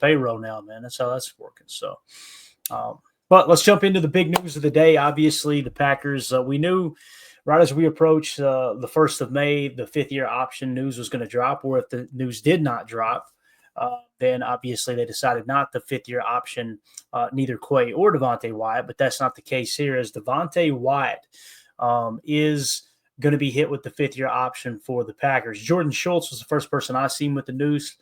payroll now, man. That's how that's working. So, but let's jump into the big news of the day. Obviously, the Packers, we knew right as we approached the 1st of May, the 5th-year option news was going to drop, or if the news did not drop, then obviously they decided not the 5th-year option, neither Quay or Devonte Wyatt, but that's not the case here, as Devonte Wyatt is going to be hit with the 5th-year option for the Packers. Jordan Schultz was the first person I seen with the news.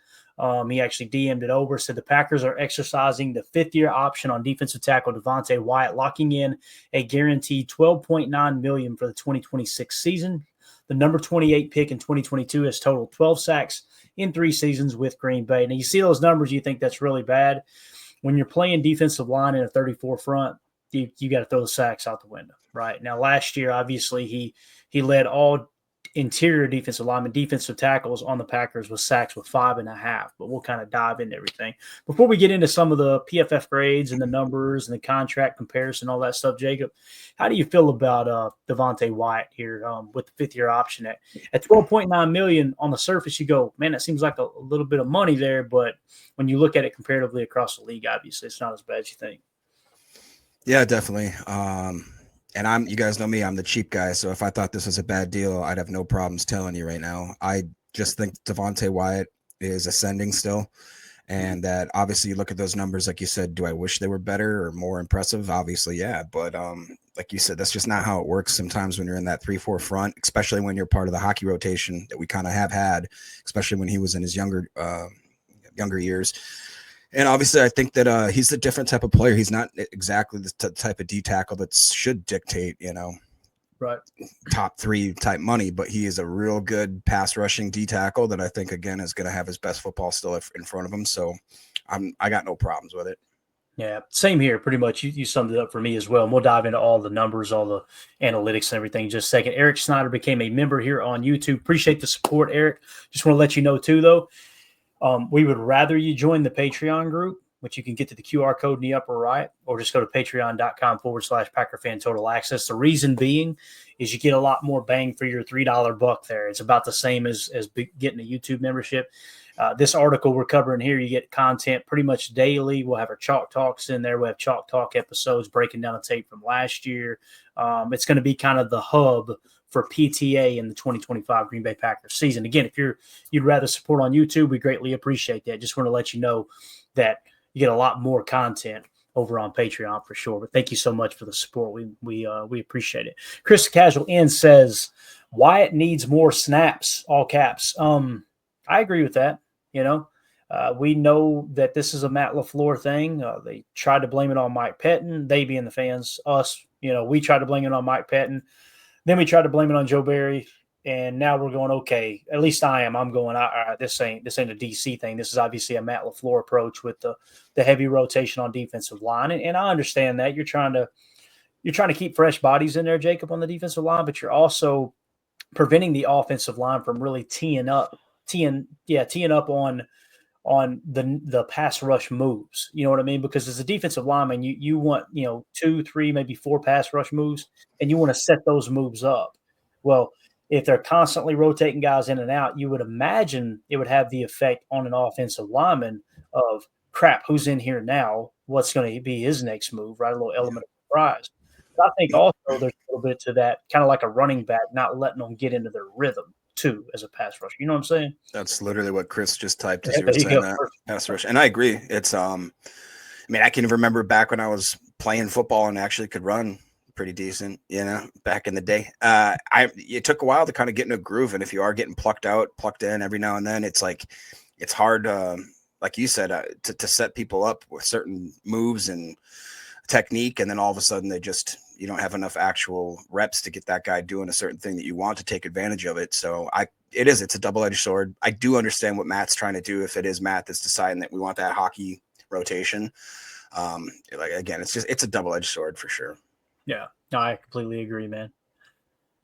He actually DM'd it over, said the Packers are exercising the 5th-year option on defensive tackle Devonte Wyatt, locking in a guaranteed $12.9 million for the 2026 season. The number 28 pick in 2022 has totaled 12 sacks in 3 seasons with Green Bay. Now, you see those numbers, you think that's really bad. When you're playing defensive line in a 34 front, you got to throw the sacks out the window, right? Now, last year, obviously, he led all interior defensive linemen, defensive tackles on the Packers with sacks with 5.5, but we'll kind of dive into everything. Before we get into some of the PFF grades and the numbers and the contract comparison, all that stuff, Jacob, how do you feel about Devonte Wyatt here with the 5th-year option at $12.9 million? On the surface, you go, man, that seems like a little bit of money there, but when you look at it comparatively across the league, obviously it's not as bad as you think. Yeah, definitely. And you guys know me, I'm the cheap guy. So if I thought this was a bad deal, I'd have no problems telling you right now. I just think Devonte Wyatt is ascending still. And that obviously you look at those numbers, like you said, do I wish they were better or more impressive? Obviously, yeah. But like you said, that's just not how it works sometimes when you're in that 3-4 front, especially when you're part of the hockey rotation that we kind of have had, especially when he was in his younger years. And obviously, I think that he's a different type of player. He's not exactly the type of D tackle that should dictate, right, top 3 type money, but he is a real good pass rushing D tackle that I think, again, is going to have his best football still in front of him. So I got no problems with it. Yeah, same here. Pretty much, you summed it up for me as well. And we'll dive into all the numbers, all the analytics and everything in just a second. Eric Snyder became a member here on YouTube. Appreciate the support, Eric. Just want to let you know, too, though, we would rather you join the Patreon group, which you can get to the QR code in the upper right, or just go to patreon.com/PackerFan Total Access. The reason being is you get a lot more bang for your $3 buck there. It's about the same as getting a YouTube membership. This article we're covering here, you get content pretty much daily. We'll have our Chalk Talks in there. We'll have Chalk Talk episodes breaking down a tape from last year. It's going to be kind of the hub for PTA in the 2025 Green Bay Packers season. Again, if you'd rather support on YouTube, we greatly appreciate that. Just want to let you know that you get a lot more content over on Patreon for sure. But thank you so much for the support. We appreciate it. Chris Casual N says Wyatt needs more snaps, all caps. I agree with that. We know that this is a Matt LaFleur thing. They tried to blame it on Mike Pettin. They being the fans, us, we tried to blame it on Mike Pettin. Then we tried to blame it on Joe Barry, and now we're going, okay, at least I'm going, all right, this ain't a DC thing. This is obviously a Matt LaFleur approach with the heavy rotation on defensive line. And I understand that you're trying to keep fresh bodies in there, Jacob, on the defensive line, but you're also preventing the offensive line from really teeing up on the pass rush moves. You know what I mean? Because as a defensive lineman, you want, 2, 3, maybe 4 pass rush moves, and you want to set those moves up. Well, if they're constantly rotating guys in and out, you would imagine it would have the effect on an offensive lineman of, crap, who's in here now? What's going to be his next move, right? A little element of surprise. But I think also there's a little bit to that, kind of like a running back, not letting them get into their rhythm too as a pass rusher. You know what I'm saying? That's literally what Chris just typed as you were saying that. Pass rush. And I agree. It's I can remember back when I was playing football and actually could run pretty decent, back in the day. It took a while to kind of get in a groove, and if you are getting plucked in every now and then, it's hard, like you said, to set people up with certain moves and technique, and then all of a sudden you don't have enough actual reps to get that guy doing a certain thing that you want to take advantage of it. So it's a double-edged sword. I do understand what Matt's trying to do if it is Matt that's deciding that we want that hockey rotation. Again, it's a double-edged sword for sure. Yeah, no, I completely agree, man.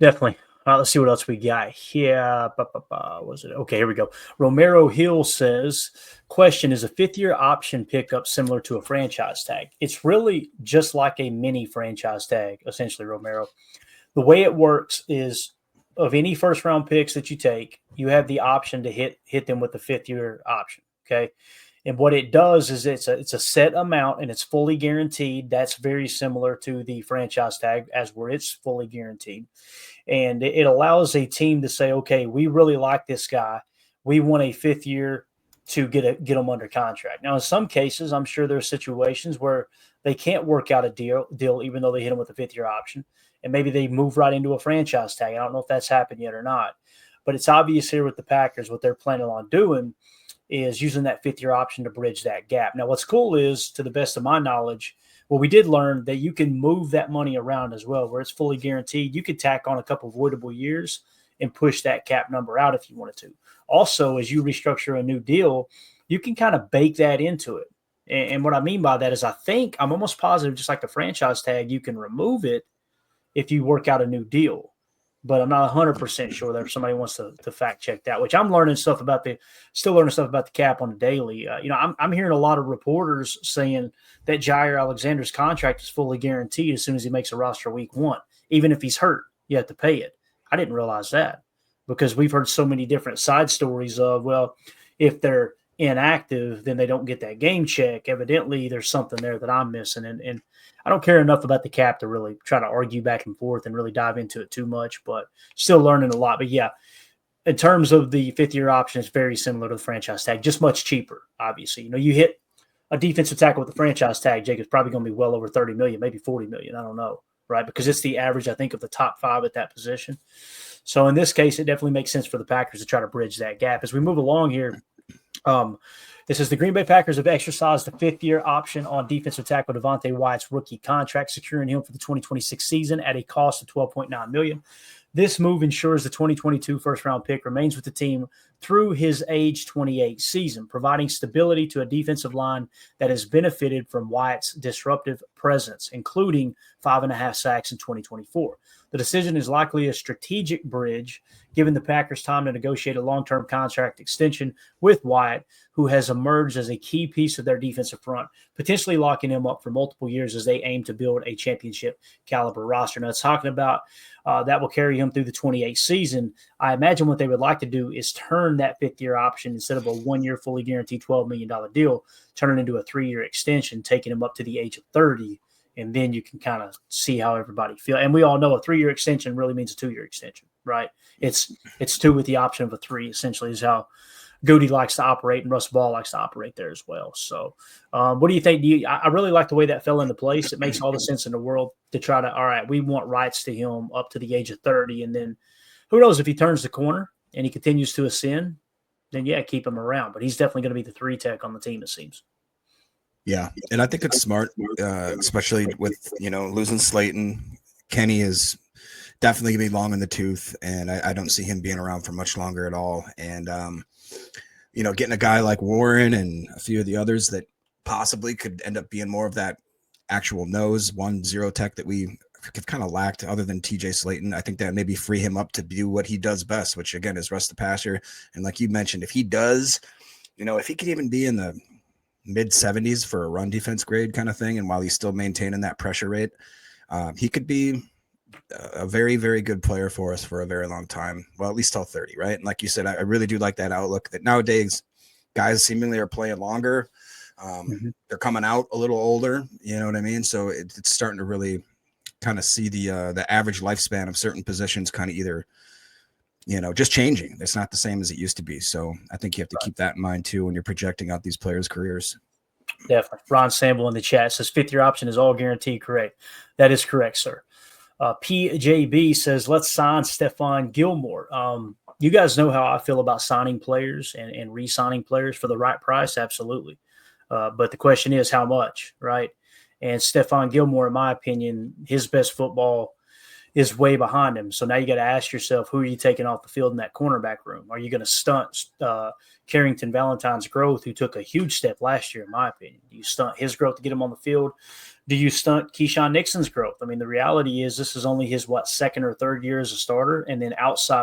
Definitely. All right, let's see what else we got here. Was it? Okay, here we go. Romero Hill says, question, is a 5th-year option pickup similar to a franchise tag? It's really just like a mini franchise tag, essentially, Romero. The way it works is of any first-round picks that you take, you have the option to hit them with the 5th-year option, okay? And what it does is it's a set amount and it's fully guaranteed. That's very similar to the franchise tag as where it's fully guaranteed. And it allows a team to say, okay, we really like this guy. We want a 5th year to get them under contract. Now, in some cases, I'm sure there are situations where they can't work out a deal even though they hit them with a 5th year option. And maybe they move right into a franchise tag. I don't know if that's happened yet or not. But it's obvious here with the Packers, what they're planning on doing is using that 5th year option to bridge that gap. Now, what's cool is, to the best of my knowledge, well, we did learn that you can move that money around as well, where it's fully guaranteed. You could tack on a couple of voidable years and push that cap number out if you wanted to. Also, as you restructure a new deal, you can kind of bake that into it. And what I mean by that is I'm almost positive, just like the franchise tag, you can remove it if you work out a new deal. But I'm not 100% sure that if somebody wants to fact check that, which I'm still learning stuff about the cap on the daily. I'm hearing a lot of reporters saying that Jair Alexander's contract is fully guaranteed as soon as he makes a roster week 1. Even if he's hurt, you have to pay it. I didn't realize that, because we've heard so many different side stories of, well, if they're inactive, then they don't get that game check. Evidently, there's something there that I'm missing. And I don't care enough about the cap to really try to argue back and forth and really dive into it too much, but still learning a lot. But yeah, in terms of the 5th year option, it's very similar to the franchise tag, just much cheaper, obviously. You hit a defensive tackle with the franchise tag, Jake, is probably going to be well over 30 million, maybe 40 million. I don't know, right? Because it's the average, I think, of the top 5 at that position. So in this case, it definitely makes sense for the Packers to try to bridge that gap. As we move along here, this is the Green Bay Packers have exercised the 5th year option on defensive tackle Devonte Wyatt's rookie contract, securing him for the 2026 season at a cost of $12.9 million. This move ensures the 2022 first-round pick remains with the team through his age 28 season, providing stability to a defensive line that has benefited from Wyatt's disruptive presence, including 5.5 sacks in 2024. The decision is likely a strategic bridge, given the Packers time to negotiate a long-term contract extension with Wyatt, who has emerged as a key piece of their defensive front, potentially locking him up for multiple years as they aim to build a championship caliber roster. Now, it's talking about that will carry him through the 28 season. I imagine what they would like to do is turn that 5th year option, instead of a 1-year fully guaranteed $12 million deal, turn it into a 3-year extension, taking him up to the age of 30. And then you can kind of see how everybody feels. And we all know a 3-year extension really means a 2-year extension, right? It's 2 with the option of a 3, essentially, is how Goody likes to operate, and Russ Ball likes to operate there as well. So what do you think? I really like the way that fell into place. It makes all the sense in the world to try to, all right, we want rights to him up to the age of 30. And then who knows, if he turns the corner and he continues to ascend, then yeah, keep him around. But he's definitely going to be the 3 tech on the team, it seems. Yeah, and I think it's smart, especially with, losing Slayton. Kenny is definitely going to be long in the tooth, and I don't see him being around for much longer at all. And, getting a guy like Warren and a few of the others that possibly could end up being more of that actual nose 1-0 tech that we have kind of lacked other than TJ Slayton. I think that maybe free him up to do what he does best, which, again, is rush the passer. And like you mentioned, if he does, if he could even be in the mid-70s for a run defense grade kind of thing, and while he's still maintaining that pressure rate, he could be a very, very good player for us for a very long time. Well, at least till 30, right? And like you said, I really do like that outlook that nowadays guys seemingly are playing longer. They're coming out a little older, you know what I mean? So it's starting to really kind of see the average lifespan of certain positions kind of either, just changing. It's not the same as it used to be. So I think you have to keep that in mind too when you're projecting out these players' careers. Definitely. Ron Samble in the chat says 5th year option is all guaranteed. Correct. That is correct, sir. PJB says, let's sign Stephon Gilmore. You guys know how I feel about signing players and re-signing players for the right price. Absolutely. But the question is how much, right? And Stephon Gilmore, in my opinion, his best football is way behind him. So now you got to ask yourself, who are you taking off the field in that cornerback room? Are you going to stunt Carrington Valentine's growth, who took a huge step last year, in my opinion? Do you stunt his growth to get him on the field? Do you stunt Keyshawn Nixon's growth? I mean, the reality is this is only his, 2nd or 3rd year as a starter, and then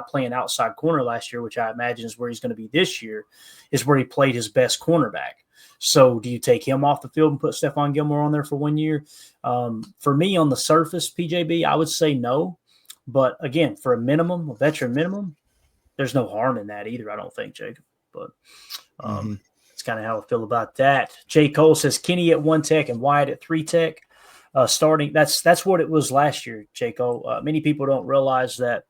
playing outside corner last year, which I imagine is where he's going to be this year, is where he played his best cornerback. So do you take him off the field and put Stephon Gilmore on there for 1 year? For me, on the surface, PJB, I would say no. But again, for a veteran minimum, there's no harm in that either, I don't think, Jacob. But That's kind of how I feel about that. J. Cole says Kenny at 1 tech and Wyatt at 3 tech. Starting, that's what it was last year, J. Cole. Many people don't realize that,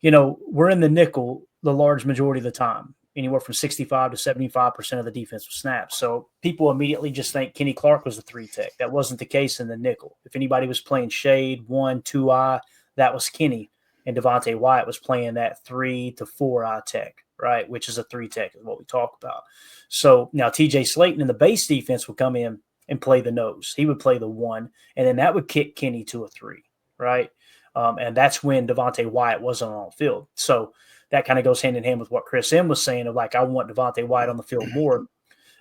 we're in the nickel the large majority of the time, anywhere from 65 to 75% of the defensive snaps. So people immediately just think Kenny Clark was the 3 tech. That wasn't the case in the nickel. If anybody was playing shade, 1, 2 eye, that was Kenny. And Devonte Wyatt was playing that 3 to 4 eye tech, right? Which is a 3 tech is what we talk about. So now TJ Slayton in the base defense would come in and play the nose. He would play the 1, and then that would kick Kenny to a 3, right? And that's when Devonte Wyatt wasn't on the field. So that kind of goes hand in hand with what Chris M was saying of like, I want Devonte Wyatt on the field more.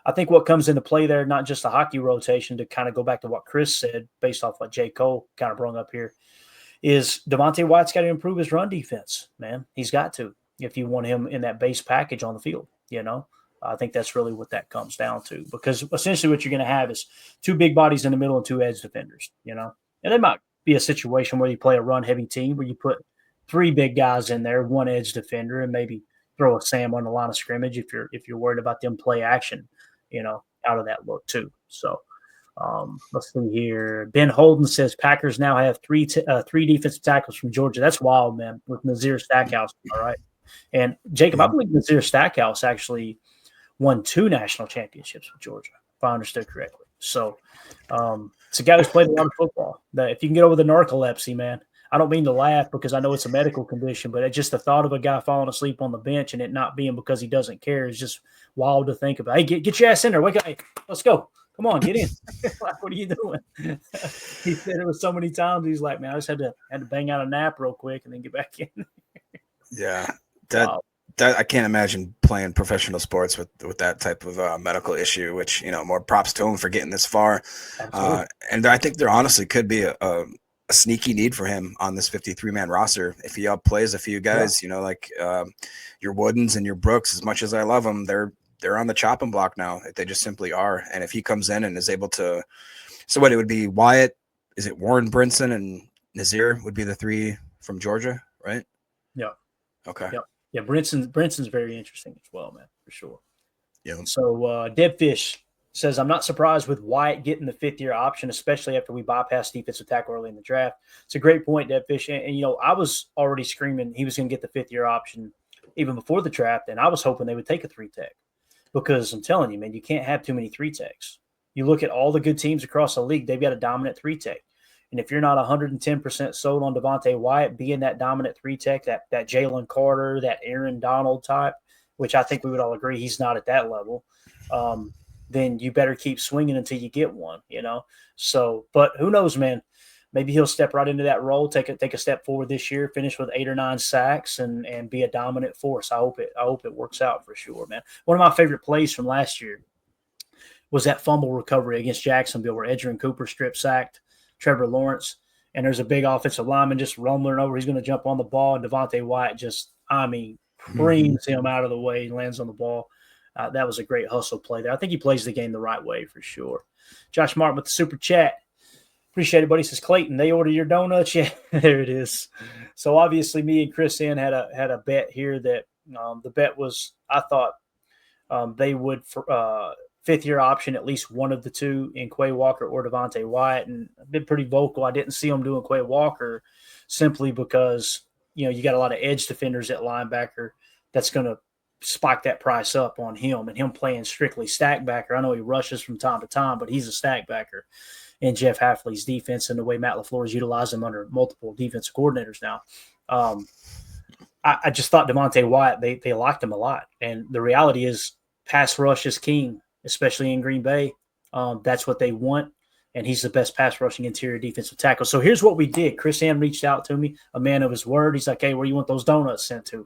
I think what comes into play there, not just the hockey rotation, to kind of go back to what Chris said based off what J. Cole kind of brought up here, is Devonte Wyatt's got to improve his run defense, man. He's got to, if you want him in that base package on the field, I think that's really what that comes down to, because essentially what you're going to have is 2 big bodies in the middle and 2 edge defenders, and there might be a situation where you play a run heavy team where you put 3 big guys in there, 1 edge defender, and maybe throw a Sam on the line of scrimmage if you're worried about them play action, out of that look too. So let's see here. Ben Holden says Packers now have 3 defensive tackles from Georgia. That's wild, man, with Nazir Stackhouse. All right. And Jacob, I believe Nazir Stackhouse actually won 2 national championships with Georgia, if I understood correctly. So it's a guy who's played a lot of football. If you can get over the narcolepsy, man, I don't mean to laugh because I know it's a medical condition, but it's just the thought of a guy falling asleep on the bench and it not being because he doesn't care is just wild to think about. Hey, get your ass in there. Wake up. Hey, let's go. Come on, get in. Like, what are you doing? He said it was so many times. He's like, man, I just had to bang out a nap real quick and then get back in. Yeah, that I can't imagine playing professional sports with that type of medical issue. Which more props to him for getting this far. And I think there honestly could be a sneaky need for him on this 53-man roster if he outplays a few guys. Like your Woodens and your Brooks. As much as I love them, they're on the chopping block now. They just simply are. And if he comes in and is able to, so what it would be Wyatt, is it Warren Brinson and Nazir would be the 3 from Georgia, right? Yeah. Okay. Yep. Yeah. Brinson's very interesting as well, man, for sure. Yeah. So Deadfish says, I'm not surprised with Wyatt getting the 5th-year option, especially after we bypassed defensive tackle early in the draft. It's a great point, Deadfish. And I was already screaming he was going to get the 5th-year option even before the draft, and I was hoping they would take a 3 tech. Because I'm telling you, man, you can't have too many 3 techs. You look at all the good teams across the league, they've got a dominant 3 tech. And if you're not 110% sold on Devonte Wyatt being that dominant 3 tech, that Jalen Carter, that Aaron Donald type, which I think we would all agree he's not at that level, then you better keep swinging until you get one, So, but who knows, man? Maybe he'll step right into that role, take a step forward this year, finish with 8 or 9 sacks, and be a dominant force. I hope it works out for sure, man. One of my favorite plays from last year was that fumble recovery against Jacksonville where Edgerrin Cooper strip sacked Trevor Lawrence, and there's a big offensive lineman just rumbling over. He's going to jump on the ball, and Devonte Wyatt just, creams him out of the way and lands on the ball. That was a great hustle play there. I think he plays the game the right way for sure. Josh Martin with the super chat. Appreciate it, buddy. Says Clayton, they order your donuts? Yeah, there it is. So obviously me and Chris N had a bet here that the bet was I thought they would 5th-year option at least one of the 2 in Quay Walker or Devonte Wyatt, and I've been pretty vocal. I didn't see them doing Quay Walker simply because you got a lot of edge defenders at linebacker that's going to spike that price up on him, and him playing strictly stack backer. I know he rushes from time to time, but he's a stack backer in Jeff Hafley's defense and the way Matt LaFleur is utilizing him under multiple defensive coordinators now. I just thought Devonte Wyatt, they liked him a lot. And the reality is pass rush is king, especially in Green Bay. That's what they want. And he's the best pass rushing interior defensive tackle. So here's what we did. Chris Ann reached out to me, a man of his word. He's like, hey, where do you want those donuts sent to?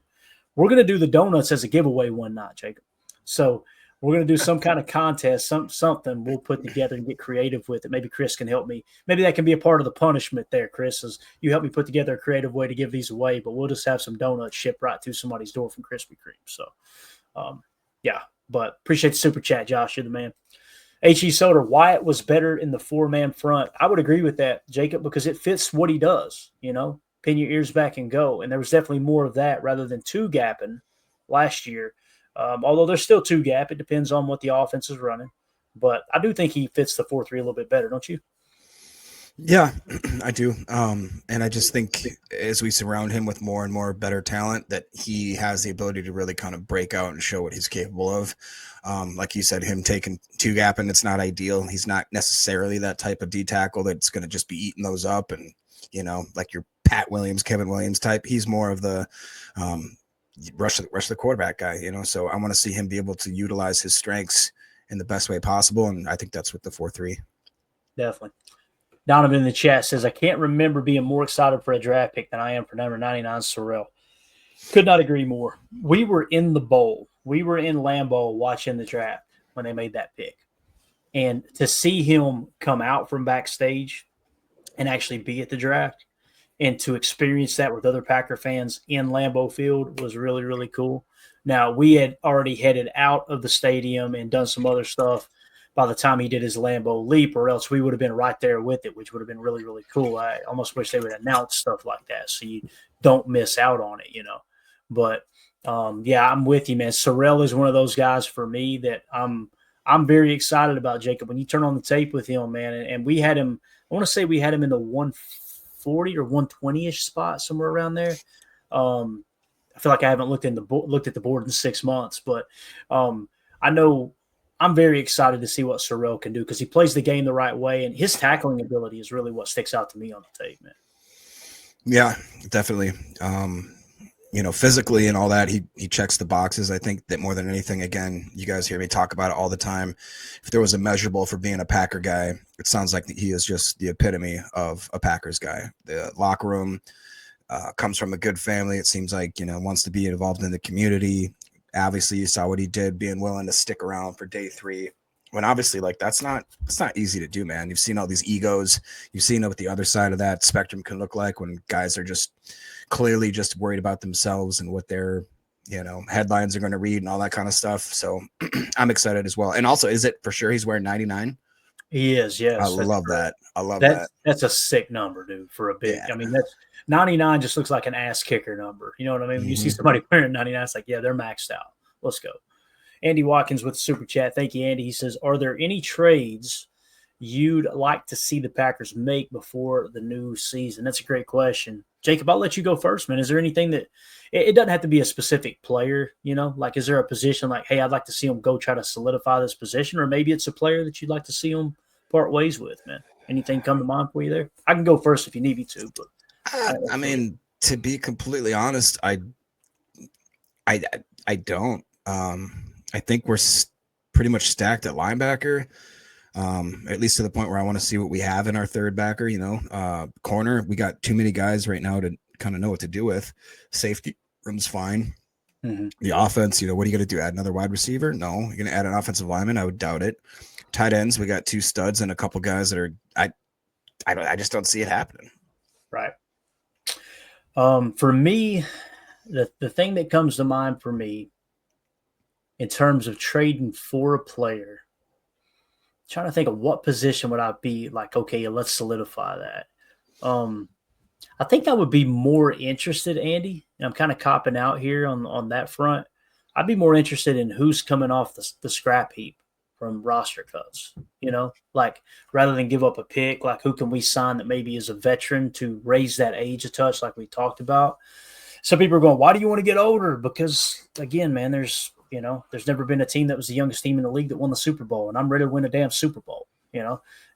We're going to do the donuts as a giveaway one night, Jacob. So we're going to do some kind of contest, something we'll put together and get creative with it. Maybe Chris can help me. Maybe that can be a part of the punishment there, Chris, is you help me put together a creative way to give these away, but we'll just have some donuts shipped right to somebody's door from Krispy Kreme. So, yeah, but appreciate the super chat, Josh. You're the man. H.E. Soder, Wyatt was better in the 4-man front. I would agree with that, Jacob, because it fits what he does, pin your ears back and go. And there was definitely more of that rather than 2 gapping last year. Although there's still two gap. It depends on what the offense is running. But I do think he fits the 4-3 a little bit better, don't you? Yeah, I do. And I just think as we surround him with more and more better talent, that he has the ability to really kind of break out and show what he's capable of. Like you said, him taking two gap, and it's not ideal. He's not necessarily that type of D tackle that's going to just be eating those up and, like your Pat Williams, Kevin Williams type. He's more of the rush the quarterback guy, so I want to see him be able to utilize his strengths in the best way possible. And I think that's with the 4-3. Definitely. Donovan in the chat says, I can't remember being more excited for a draft pick than I am for number 99, Sorrell. Could not agree more. We were in the bowl. We were in Lambeau watching the draft when they made that pick. And to see him come out from backstage and actually be at the draft and to experience that with other Packer fans in Lambeau Field was really, really cool. Now, we had already headed out of the stadium and done some other stuff by the time he did his Lambeau leap, or else we would have been right there with it, which would have been really, really cool. I almost wish they would announce stuff like that so you don't miss out on it, But, yeah, I'm with you, man. Sorrell is one of those guys for me that I'm very excited about, Jacob. When you turn on the tape with him, man, and we had him – I want to say we had him in the 140 or 120-ish spot, somewhere around there. I feel like I haven't looked at the board in 6 months, but I know – I'm very excited to see what Sorrell can do because he plays the game the right way, and his tackling ability is really what sticks out to me on the tape, man. Yeah, definitely. Physically and all that, he checks the boxes. I think that more than anything, again, you guys hear me talk about it all the time. If there was a measurable for being a Packer guy, it sounds like he is just the epitome of a Packers guy. The locker room comes from a good family. It seems like, wants to be involved in the community. Obviously, you saw what he did, being willing to stick around for day 3. When obviously, it's not easy to do, man. You've seen all these egos. You've seen what the other side of that spectrum can look like when guys are just clearly just worried about themselves and what their, headlines are going to read and all that kind of stuff. So I'm excited as well. And also, is it for sure he's wearing 99? He is, yes. I love that. I love that. That's a sick number, dude, for a big. Yeah. I mean, that's 99 just looks like an ass kicker number. You know what I mean? When you see somebody wearing 99, it's like, yeah, they're maxed out. Let's go. Andy Watkins with the super chat. Thank you, Andy. He says, are there any trades you'd like to see the Packers make before the new season? That's a great question. Jacob, I'll let you go first, man. Is there anything that it doesn't have to be a specific player, like, is there a position like, hey, I'd like to see them go try to solidify this position, or maybe it's a player that you'd like to see them part ways with, man? Anything come to mind for you there? I can go first if you need me to, but I mean, to be completely honest, I don't. I think we're pretty much stacked at linebacker, at least to the point where I want to see what we have in our third backer. Corner, we got too many guys right now to kind of know what to do with. Safety room's fine. Mm-hmm. The offense, what are you going to do? Add another wide receiver? No. You're going to add an offensive lineman? I would doubt it. Tight ends, we got 2 studs and a couple guys that are I just don't see it happening. Right. For me, the thing that comes to mind for me in terms of trading for a player, trying to think of what position would I be like, okay, let's solidify that. I think I would be more interested, Andy, and I'm kind of copping out here on that front. I'd be more interested in who's coming off the scrap heap from roster cuts, like rather than give up a pick, like who can we sign that maybe is a veteran to raise that age a touch like we talked about. Some people are going, why do you want to get older? Because, again, man, there's never been a team that was the youngest team in the league that won the Super Bowl, and I'm ready to win a damn Super Bowl.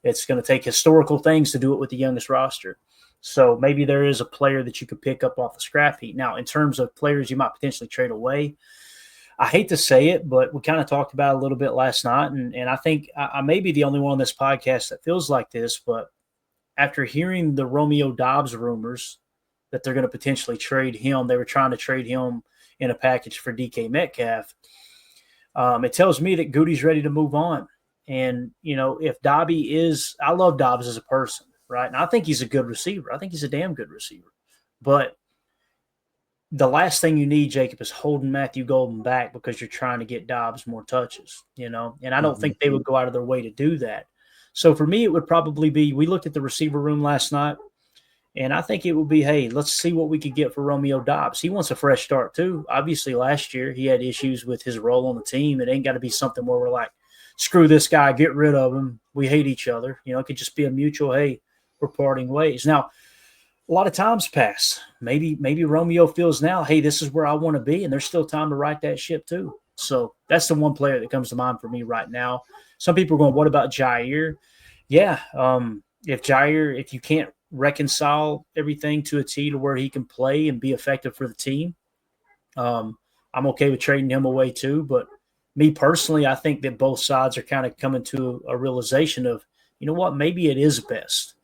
It's going to take historical things to do it with the youngest roster. So maybe there is a player that you could pick up off the scrap heap. Now, in terms of players you might potentially trade away, I hate to say it, but we kind of talked about it a little bit last night, and I think I may be the only one on this podcast that feels like this, but after hearing the Romeo Doubs rumors that they're going to potentially trade him, they were trying to trade him in a package for DK Metcalf, it tells me that Goody's ready to move on. And, if Dobby is – I love Dobbs as a person, right? And I think he's a good receiver. I think he's a damn good receiver. But the last thing you need, Jacob, is holding Matthew Golden back because you're trying to get Dobbs more touches, and I don't think they would go out of their way to do that. So for me, it would probably be – we looked at the receiver room last night, And I think it would be, hey, let's see what we could get for Romeo Dobbs. He wants a fresh start too. Obviously, last year he had issues with his role on the team. It ain't got to be something where we're like, screw this guy, get rid of him. We hate each other. It could just be a mutual, hey, we're parting ways. Now, a lot of times pass. Maybe Romeo feels now, hey, this is where I want to be, and there's still time to right that ship too. So that's the one player that comes to mind for me right now. Some people are going, what about Jair? Yeah, if you can't reconcile everything to a T to where he can play and be effective for the team, I'm okay with trading him away too. But me personally, I think that both sides are kind of coming to a realization of, you know what, maybe it is best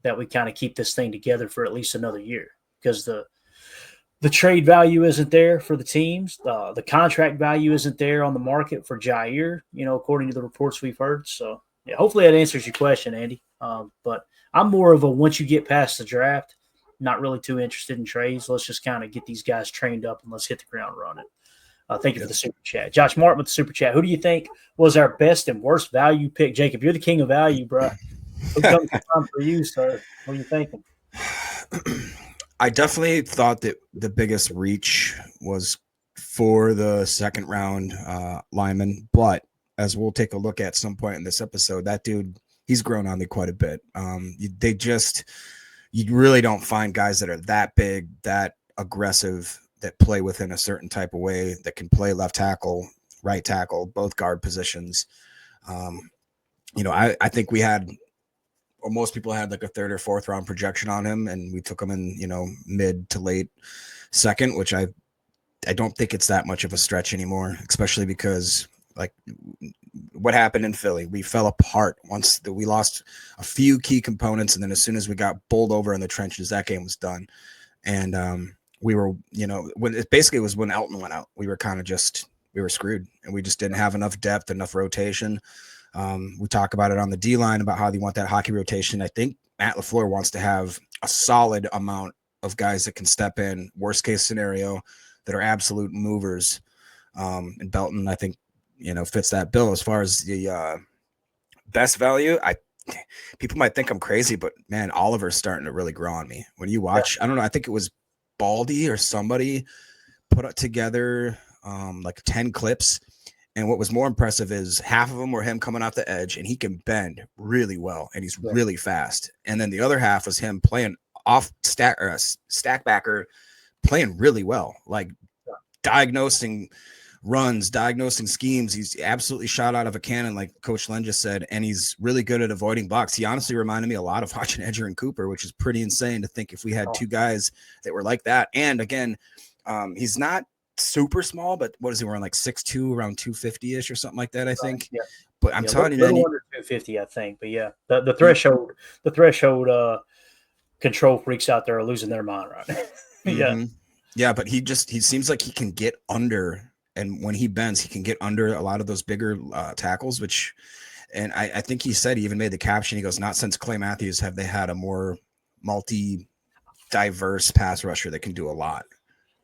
that we kind of keep this thing together for at least another year, because the trade value isn't there for the teams. The contract value isn't there on the market for Jair, according to the reports we've heard. So, yeah, hopefully that answers your question, Andy. But I'm more of a, once you get past the draft, not really too interested in trades. Let's just kind of get these guys trained up and let's hit the ground running. Thank you for the super chat. Josh Martin with the super chat. Who do you think was our best and worst value pick? Jacob, you're the king of value, bro. Who comes to time for you, sir? What are you thinking? I definitely thought that the biggest reach was for the second round lineman, but as we'll take a look at some point in this episode, that dude, he's grown on me quite a bit. You really don't find guys that are that big, that aggressive, that play within a certain type of way, that can play left tackle, right tackle, both guard positions. I think we had, or most people had, like a third or fourth round projection on him, and we took him in, mid to late second, which I don't think it's that much of a stretch anymore, especially because like what happened in Philly, we fell apart once we lost a few key components. And then as soon as we got bowled over in the trenches, that game was done. And we were, when it basically was when Elton went out, we were kind of we were screwed, and we just didn't have enough depth, enough rotation. We talk about it on the D-line about how they want that hockey rotation. I think Matt LaFleur wants to have a solid amount of guys that can step in, worst case scenario, that are absolute movers. And Belton, I think, fits that bill. As far as the best value, people might think I'm crazy, but man, Oliver's starting to really grow on me. When you watch, I don't know, I think it was Baldy or somebody put together like 10 clips. And what was more impressive is half of them were him coming off the edge, and he can bend really well, and he's really fast. And then the other half was him playing off stack backer, playing really well, like diagnosing runs, diagnosing schemes. He's absolutely shot out of a cannon, like Coach Len just said, and he's really good at avoiding blocks. He honestly reminded me a lot of watching Edger and Cooper, which is pretty insane to think if we had two guys that were like that. And again, he's not super small, but what is he wearing, like 6'2", around 250-ish or something like that, I think. Yeah. But I'm telling you, under 250, I think. But yeah, the threshold control freaks out there are losing their mind right now. Yeah. Yeah, but he seems like he can get under, and when he bends, he can get under a lot of those bigger tackles, and I think he said, he even made the caption, he goes, not since Clay Matthews have they had a more multi-diverse pass rusher that can do a lot.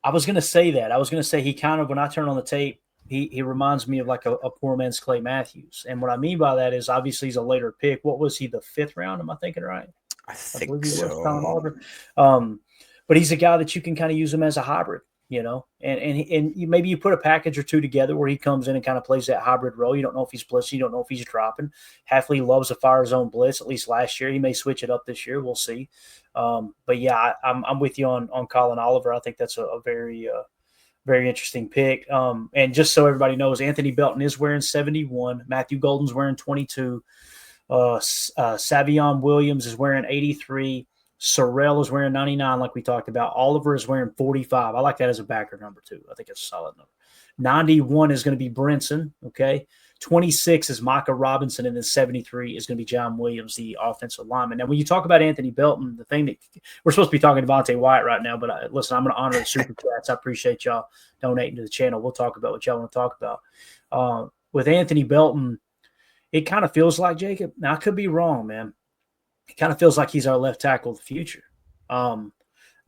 I was going to say that. I was going to say he kind of, when I turn on the tape, he reminds me of like a poor man's Clay Matthews. And what I mean by that is obviously he's a later pick. What was he, the 5th round? Am I thinking right? I think so. But he's a guy that you can kind of use him as a hybrid, and maybe you put a package or two together where he comes in and kind of plays that hybrid role. You don't know if he's blitzing. You don't know if he's dropping. Halfley loves a fire zone blitz, at least last year. He may switch it up this year. We'll see. But yeah, I'm with you on Colin Oliver. I think that's a very, very interesting pick. And just so everybody knows, Anthony Belton is wearing 71. Matthew Golden's wearing 22. Savion Williams is wearing 83. Sorrell is wearing 99, like we talked about. Oliver is wearing 45. I like that as a backer number too. I think it's a solid number. 91 is going to be Brinson. Okay. 26 is Micah Robinson, and then 73 is going to be John Williams, the offensive lineman. Now, when you talk about Anthony Belton, the thing that we're supposed to be talking Devonte Wyatt right now, but listen, I'm going to honor the super chats. I appreciate y'all donating to the channel. We'll talk about what y'all want to talk about. With Anthony Belton, it kind of feels like, Jacob, now I could be wrong, man. It kind of feels like he's our left tackle of the future. Now,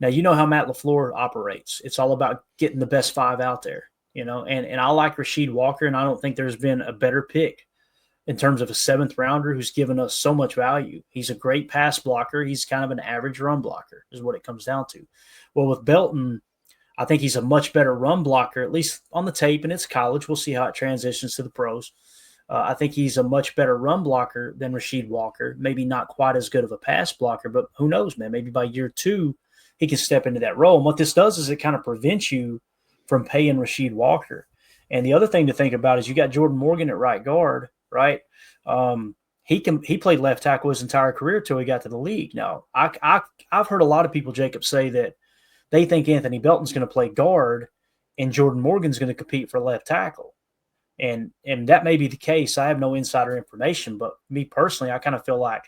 you know how Matt LaFleur operates. It's all about getting the best 5 out there. And I like Rasheed Walker, and I don't think there's been a better pick in terms of a 7th rounder who's given us so much value. He's a great pass blocker. He's kind of an average run blocker is what it comes down to. Well, with Belton, I think he's a much better run blocker, at least on the tape, and it's college. We'll see how it transitions to the pros. I think he's a much better run blocker than Rasheed Walker. Maybe not quite as good of a pass blocker, but who knows, man? Maybe by year 2, he can step into that role. And what this does is it kind of prevents you from paying Rasheed Walker. And the other thing to think about is you got Jordan Morgan at right guard, right? He played left tackle his entire career till he got to the league. Now, I've heard a lot of people, Jacob, say that they think Anthony Belton's going to play guard and Jordan Morgan's going to compete for left tackle. And that may be the case. I have no insider information, but me personally, I kind of feel like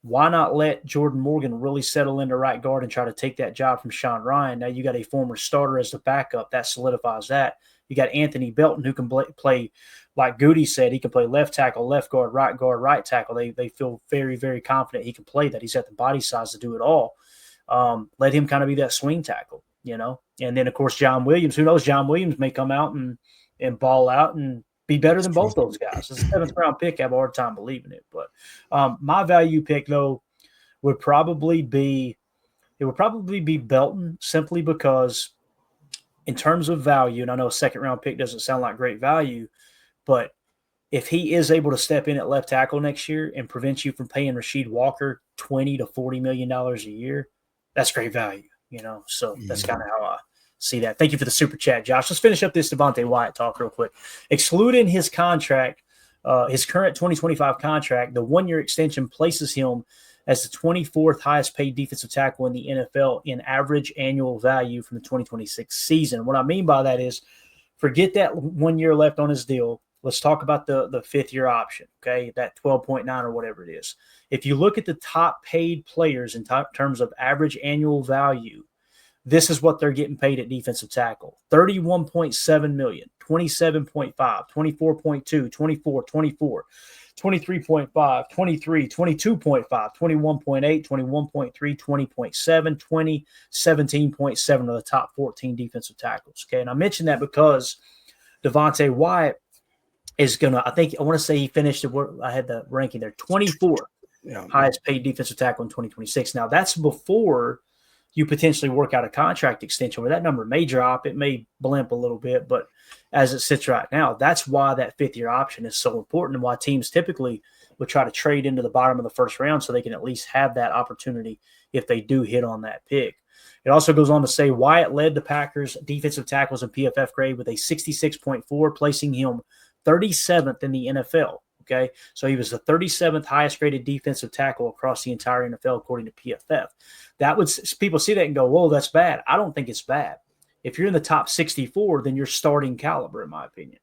why not let Jordan Morgan really settle into right guard and try to take that job from Sean Ryan? Now you got a former starter as the backup. That solidifies that. You got Anthony Belton who can play, like Goody said, he can play left tackle, left guard, right tackle. They feel very, very confident he can play that. He's got the body size to do it all. Let him kind of be that swing tackle, And then, of course, John Williams. Who knows? John Williams may come out and ball out and be better than both those guys. It's a 7th-round pick. I have a hard time believing it. But my value pick, though, would probably be Belton, simply because in terms of value, and I know a 2nd-round pick doesn't sound like great value, but if he is able to step in at left tackle next year and prevent you from paying Rasheed Walker $20 to $40 million a year, that's great value, So that's kind of how I see that. Thank you for the super chat, Josh. Let's finish up this Devonte Wyatt talk real quick. Excluding his contract, his current 2025 contract, the 1-year extension places him as the 24th highest paid defensive tackle in the NFL in average annual value from the 2026 season. What I mean by that is forget that 1 year left on his deal. Let's talk about the 5th-year option, okay, that 12.9 or whatever it is. If you look at the top paid players in terms of average annual value, this is what they're getting paid at defensive tackle: $31.7 million, $27.5, $24.2, $24, $24, $23.5, $23, $22.5, $21.8, $21.3, $20.7, $20, $17.7 are the top 14 defensive tackles. Okay, and I mentioned that because Devonte Wyatt is gonna. I want to say he finished. I had the ranking there: 24th highest paid defensive tackle in 2026. Now that's before you potentially work out a contract extension where that number may drop. It may blimp a little bit, but as it sits right now, that's why that 5th-year option is so important and why teams typically would try to trade into the bottom of the 1st round so they can at least have that opportunity if they do hit on that pick. It also goes on to say Wyatt led the Packers defensive tackles in PFF grade with a 66.4, placing him 37th in the NFL. Okay, so he was the 37th highest rated defensive tackle across the entire NFL according to PFF. People see that and go, "Whoa, that's bad." I don't think it's bad. If you're in the top 64, then you're starting caliber, in my opinion.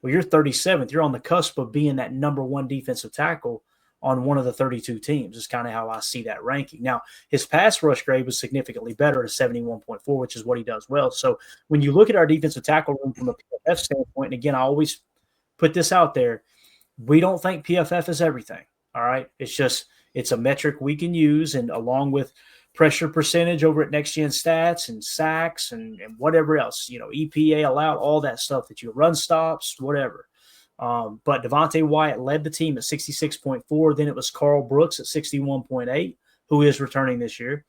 Well, you're 37th. You're on the cusp of being that number 1 defensive tackle on one of the 32 teams. Is kind of how I see that ranking. Now, his pass rush grade was significantly better at a 71.4, which is what he does well. So when you look at our defensive tackle room from a PFF standpoint, and again, I always put this out there, we don't think PFF is everything. All right. It's a metric we can use, and along with pressure percentage over at Next Gen Stats and sacks and whatever else, EPA allowed, all that stuff that you run stops, whatever. But Devonte Wyatt led the team at 66.4. Then it was Carl Brooks at 61.8, who is returning this year.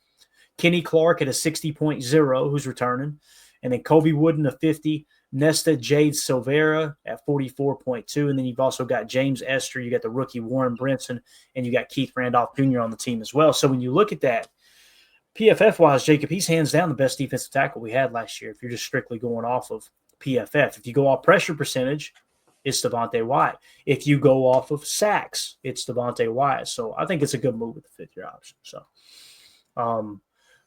Kenny Clark at a 60.0, who's returning. And then Kobe Wooden a 50. Nesta Jade Silvera at 44.2. And then you've also got James Esther. You got the rookie Warren Brinson, and you got Keith Randolph Jr. on the team as well. So when you look at that, PFF-wise, Jacob, he's hands down the best defensive tackle we had last year if you're just strictly going off of PFF. If you go off pressure percentage, it's Devonte Wyatt. If you go off of sacks, it's Devonte Wyatt. So I think it's a good move with the 5th-year option. So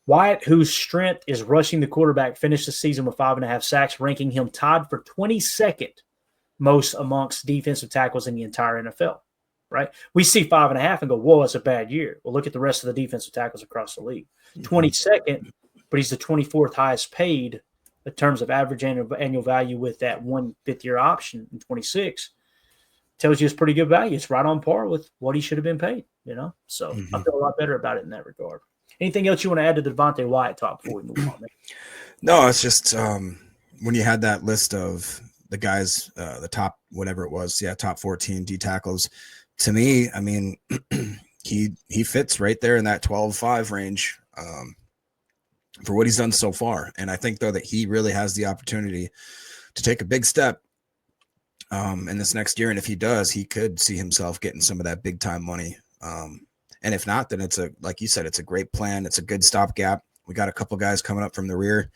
Wyatt, whose strength is rushing the quarterback, finished the season with 5.5 sacks, ranking him tied for 22nd most amongst defensive tackles in the entire NFL. Right? We see 5.5 and go, whoa, that's a bad year. Well, look at the rest of the defensive tackles across the league. 22nd, but he's the 24th highest paid in terms of average annual value with that 1 5th-year option in 26. Tells you it's pretty good value. It's right on par with what he should have been paid, So I feel a lot better about it in that regard. Anything else you want to add to the Devonte Wyatt talk before we move on? No, it's just when you had that list of the guys, the top, whatever it was. Yeah. Top 14 D tackles. To me, I mean, he fits right there in that 12-5 range for what he's done so far. And I think, though, that he really has the opportunity to take a big step in this next year. And if he does, he could see himself getting some of that big time money. And if not, then like you said, it's a great plan. It's a good stopgap. We got a couple guys coming up from the rear